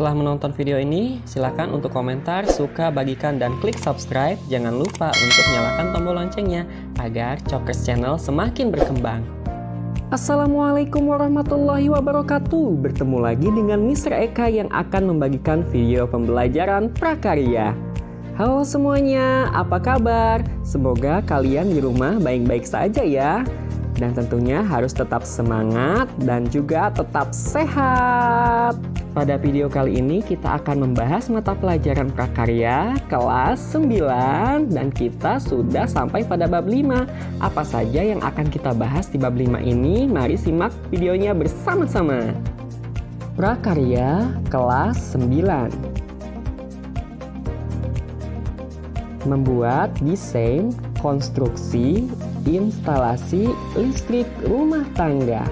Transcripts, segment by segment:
Setelah menonton video ini, silakan untuk komentar, suka, bagikan, dan klik subscribe. Jangan lupa untuk nyalakan tombol loncengnya agar Cokers Channel semakin berkembang. Assalamualaikum warahmatullahi wabarakatuh. Bertemu lagi dengan Mr. Eka yang akan membagikan video pembelajaran prakarya. Halo semuanya, apa kabar? Semoga kalian di rumah baik-baik saja ya. Dan tentunya harus tetap semangat dan juga tetap sehat. Pada video kali ini kita akan membahas mata pelajaran prakarya kelas 9 dan kita sudah sampai pada bab 5. Apa saja yang akan kita bahas di bab 5 ini? Mari simak videonya bersama-sama. Prakarya kelas 9. Membuat desain, konstruksi, instalasi listrik rumah tangga.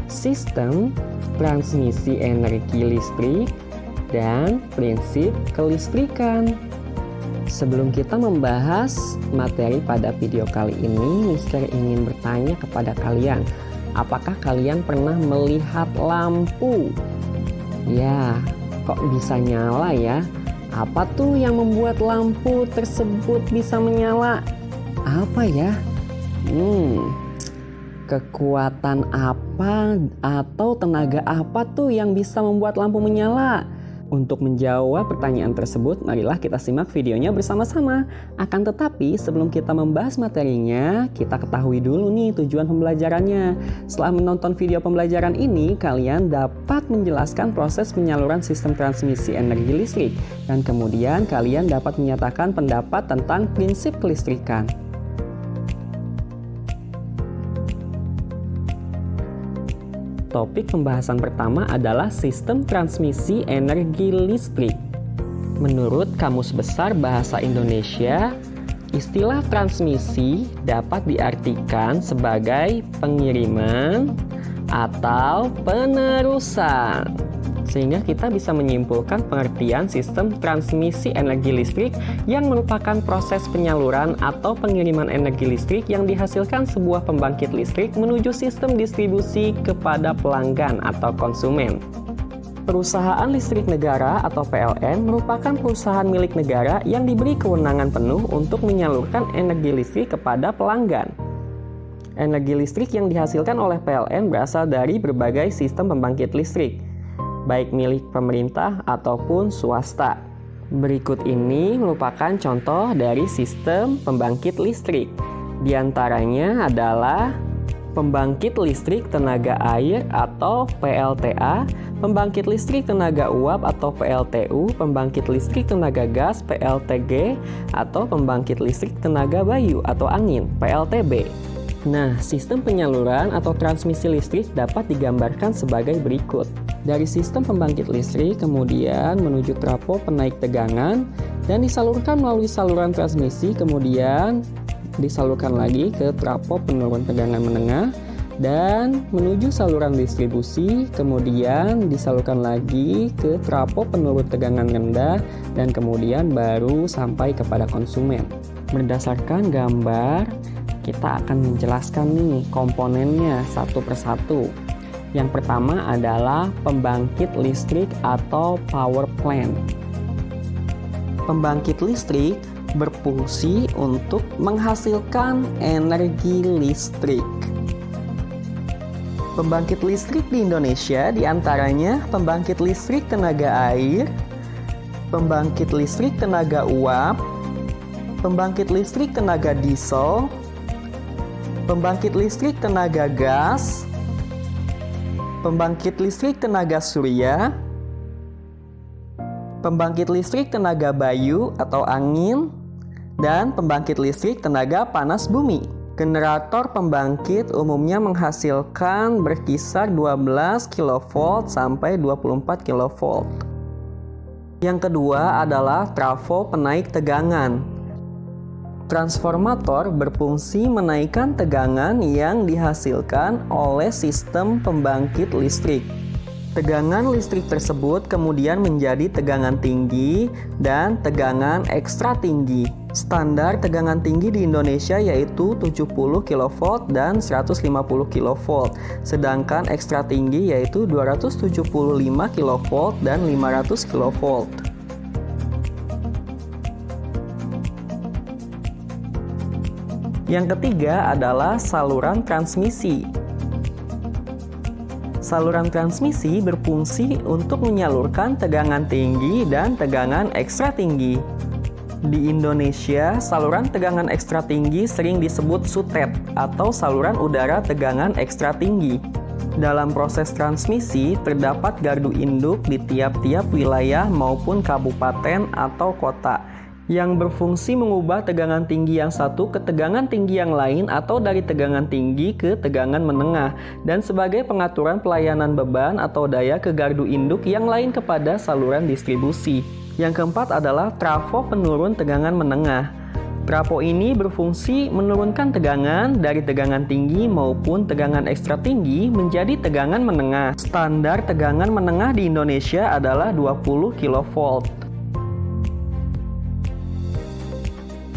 Sistem transmisi energi listrik dan prinsip kelistrikan. Sebelum kita membahas materi pada video kali ini, Mister ingin bertanya kepada kalian, apakah kalian pernah melihat lampu? Ya, kok bisa nyala ya? Apa tuh yang membuat lampu tersebut bisa menyala? Apa ya? Kekuatan apa atau tenaga apa tuh yang bisa membuat lampu menyala? Untuk menjawab pertanyaan tersebut, marilah kita simak videonya bersama-sama. Akan tetapi, sebelum kita membahas materinya, kita ketahui dulu nih tujuan pembelajarannya. Setelah menonton video pembelajaran ini, kalian dapat menjelaskan proses penyaluran sistem transmisi energi listrik. Dan kemudian kalian dapat menyatakan pendapat tentang prinsip kelistrikan. Topik pembahasan pertama adalah sistem transmisi energi listrik. Menurut Kamus Besar Bahasa Indonesia, istilah transmisi dapat diartikan sebagai pengiriman atau penerusan. Sehingga kita bisa menyimpulkan pengertian sistem transmisi energi listrik yang merupakan proses penyaluran atau pengiriman energi listrik yang dihasilkan sebuah pembangkit listrik menuju sistem distribusi kepada pelanggan atau konsumen. Perusahaan Listrik Negara atau PLN merupakan perusahaan milik negara yang diberi kewenangan penuh untuk menyalurkan energi listrik kepada pelanggan. Energi listrik yang dihasilkan oleh PLN berasal dari berbagai sistem pembangkit listrik, baik milik pemerintah ataupun swasta. Berikut ini merupakan contoh dari sistem pembangkit listrik. Di antaranya adalah pembangkit listrik tenaga air atau PLTA, pembangkit listrik tenaga uap atau PLTU, pembangkit listrik tenaga gas PLTG, atau pembangkit listrik tenaga bayu atau angin PLTB. Nah, sistem penyaluran atau transmisi listrik dapat digambarkan sebagai berikut. Dari sistem pembangkit listrik kemudian menuju trafo penaik tegangan dan disalurkan melalui saluran transmisi, kemudian disalurkan lagi ke trafo penurun tegangan menengah dan menuju saluran distribusi, kemudian disalurkan lagi ke trafo penurun tegangan rendah dan kemudian baru sampai kepada konsumen. Berdasarkan gambar, kita akan menjelaskan nih komponennya satu persatu. Yang pertama adalah pembangkit listrik atau power plant. Pembangkit listrik berfungsi untuk menghasilkan energi listrik. Pembangkit listrik di Indonesia diantaranya pembangkit listrik tenaga air, pembangkit listrik tenaga uap, pembangkit listrik tenaga diesel, pembangkit listrik tenaga gas, pembangkit listrik tenaga surya, pembangkit listrik tenaga bayu atau angin, dan pembangkit listrik tenaga panas bumi. Generator pembangkit umumnya menghasilkan berkisar 12 kV sampai 24 kV. Yang kedua adalah trafo penaik tegangan. Transformator berfungsi menaikkan tegangan yang dihasilkan oleh sistem pembangkit listrik. Tegangan listrik tersebut kemudian menjadi tegangan tinggi dan tegangan ekstra tinggi. Standar tegangan tinggi di Indonesia yaitu 70 kV dan 150 kV, sedangkan ekstra tinggi yaitu 275 kV dan 500 kV. Yang ketiga adalah saluran transmisi. Saluran transmisi berfungsi untuk menyalurkan tegangan tinggi dan tegangan ekstra tinggi. Di Indonesia, saluran tegangan ekstra tinggi sering disebut SUTET atau saluran udara tegangan ekstra tinggi. Dalam proses transmisi, terdapat gardu induk di tiap-tiap wilayah maupun kabupaten atau kota yang berfungsi mengubah tegangan tinggi yang satu ke tegangan tinggi yang lain atau dari tegangan tinggi ke tegangan menengah dan sebagai pengaturan pelayanan beban atau daya ke gardu induk yang lain kepada saluran distribusi. Yang keempat adalah trafo penurun tegangan menengah. Trafo ini berfungsi menurunkan tegangan dari tegangan tinggi maupun tegangan ekstra tinggi menjadi tegangan menengah. Standar tegangan menengah di Indonesia adalah 20 kV.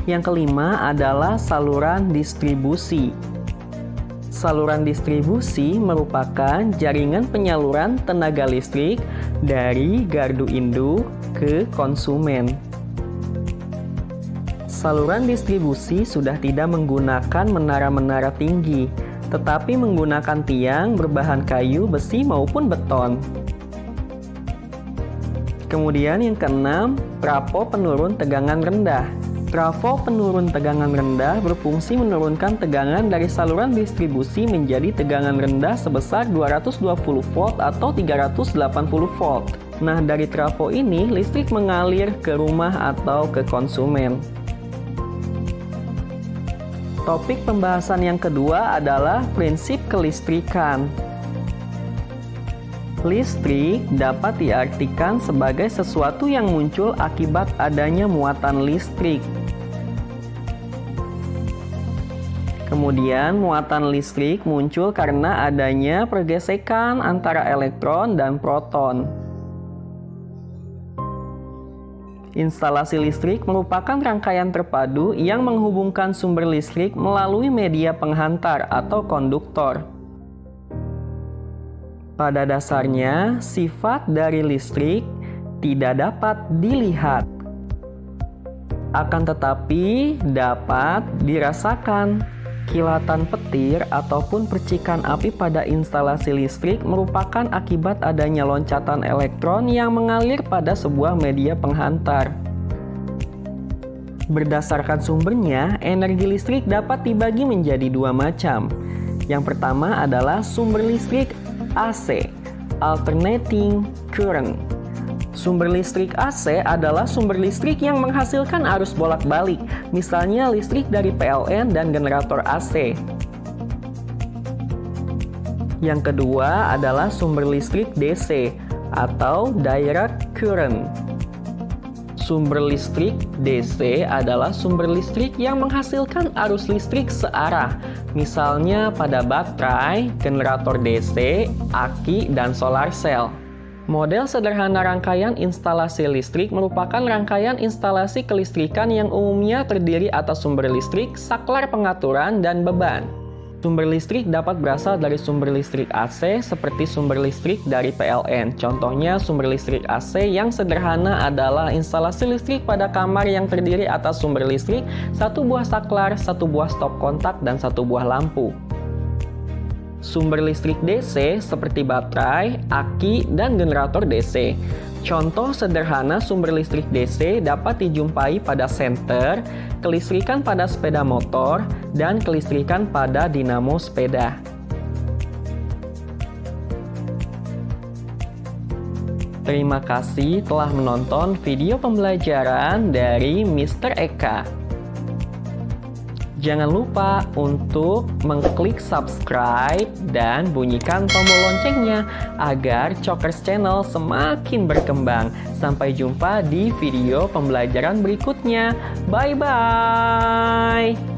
Yang kelima adalah saluran distribusi. Saluran distribusi merupakan jaringan penyaluran tenaga listrik dari gardu induk ke konsumen. Saluran distribusi sudah tidak menggunakan menara-menara tinggi, tetapi menggunakan tiang berbahan kayu, besi maupun beton. Kemudian yang keenam, trafo penurun tegangan rendah. Trafo penurun tegangan rendah berfungsi menurunkan tegangan dari saluran distribusi menjadi tegangan rendah sebesar 220 volt atau 380 volt. Nah, dari trafo ini listrik mengalir ke rumah atau ke konsumen. Topik pembahasan yang kedua adalah prinsip kelistrikan. Listrik dapat diartikan sebagai sesuatu yang muncul akibat adanya muatan listrik. Kemudian, muatan listrik muncul karena adanya pergesekan antara elektron dan proton. Instalasi listrik merupakan rangkaian terpadu yang menghubungkan sumber listrik melalui media penghantar atau konduktor. Pada dasarnya, sifat dari listrik tidak dapat dilihat, akan tetapi dapat dirasakan. Kilatan petir ataupun percikan api pada instalasi listrik merupakan akibat adanya loncatan elektron yang mengalir pada sebuah media penghantar. Berdasarkan sumbernya, energi listrik dapat dibagi menjadi dua macam. Yang pertama adalah sumber listrik AC, alternating current. Sumber listrik AC adalah sumber listrik yang menghasilkan arus bolak-balik, misalnya listrik dari PLN dan generator AC. Yang kedua adalah sumber listrik DC atau direct current. Sumber listrik DC adalah sumber listrik yang menghasilkan arus listrik searah, misalnya pada baterai, generator DC, aki, dan solar cell. Model sederhana rangkaian instalasi listrik merupakan rangkaian instalasi kelistrikan yang umumnya terdiri atas sumber listrik, saklar pengaturan, dan beban. Sumber listrik dapat berasal dari sumber listrik AC seperti sumber listrik dari PLN. Contohnya sumber listrik AC yang sederhana adalah instalasi listrik pada kamar yang terdiri atas sumber listrik, satu buah saklar, satu buah stop kontak, dan satu buah lampu. Sumber listrik DC seperti baterai, aki, dan generator DC. Contoh sederhana sumber listrik DC dapat dijumpai pada senter, kelistrikan pada sepeda motor, dan kelistrikan pada dinamo sepeda. Terima kasih telah menonton video pembelajaran dari Mr. Eka. Jangan lupa untuk mengklik subscribe dan bunyikan tombol loncengnya agar Cokers Channel semakin berkembang. Sampai jumpa di video pembelajaran berikutnya. Bye-bye!